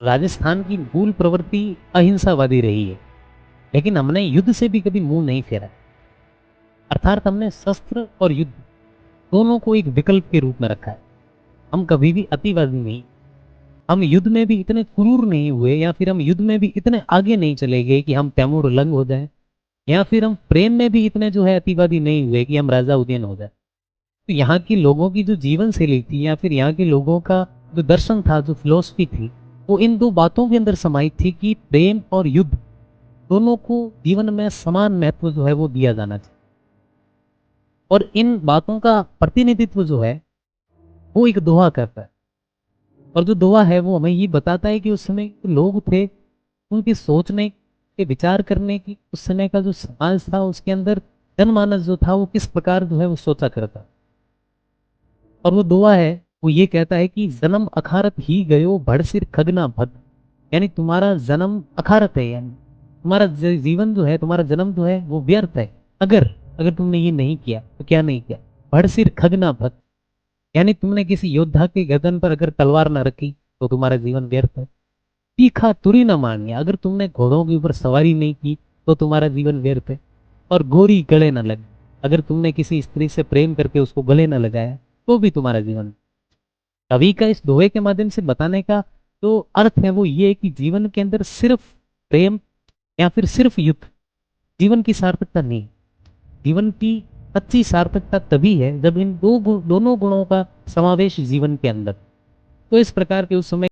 राजस्थान की मूल प्रवृत्ति अहिंसावादी रही है, लेकिन हमने युद्ध से भी कभी मुंह नहीं फेरा। अर्थात हमने शस्त्र और युद्ध दोनों को एक विकल्प के रूप में रखा है। हम कभी भी अतिवादी नहीं, हम युद्ध में भी इतने क्रूर नहीं हुए, या फिर हम युद्ध में भी इतने आगे नहीं चले गए कि हम तैमूर लंग हो जाए, या फिर हम प्रेम में भी इतने जो है अतिवादी नहीं हुए कि हम राजा उदयन हो जाए। तो यहाँ के लोगों की जो जीवन शैली थी, या फिर यहाँ के लोगों का जो दर्शन था, जो फिलोसफी थी, वो इन दो बातों के अंदर समाहित थी कि प्रेम और युद्ध दोनों को जीवन में समान महत्व जो है वो दिया जाना चाहिए। और इन बातों का प्रतिनिधित्व जो है वो एक दोहा करता है। और जो दोहा है वो हमें ये बताता है कि उस समय लोग थे, उनकी सोचने के विचार करने की, उस समय का जो समाज था उसके अंदर जनमानस जो था वो किस प्रकार जो है वो सोचा करता। और वो दोहा है, वो ये कहता है कि जन्म अखारत ही गयो भड़ सिर खगना भद। यानी तुम्हारा जन्म अखारत है, यानी तुम्हारा जीवन जो है, तुम्हारा जन्म जो है वो व्यर्थ है। अगर अगर तुमने ये नहीं किया तो क्या नहीं किया, भड़ सिर खगना भद। यानी तुमने किसी योद्धा के गर्दन पर अगर तलवार ना रखी तो तुम्हारा जीवन व्यर्थ है। तीखा तुरी न मानिया, अगर तुमने घोड़ों के ऊपर सवारी नहीं की तो तुम्हारा जीवन व्यर्थ है। और गोरी गले न लगे, अगर तुमने किसी स्त्री से प्रेम करके उसको गले न लगाया तो भी तुम्हारा जीवन। कवि का इस दोहे के माध्यम से बताने का जो अर्थ है वो ये है कि जीवन के अंदर सिर्फ प्रेम या फिर सिर्फ युद्ध जीवन की सार्थकता नहीं। जीवन की सच्ची सार्थकता तभी है जब इन दोनों गुणों का समावेश जीवन के अंदर। तो इस प्रकार के उस समय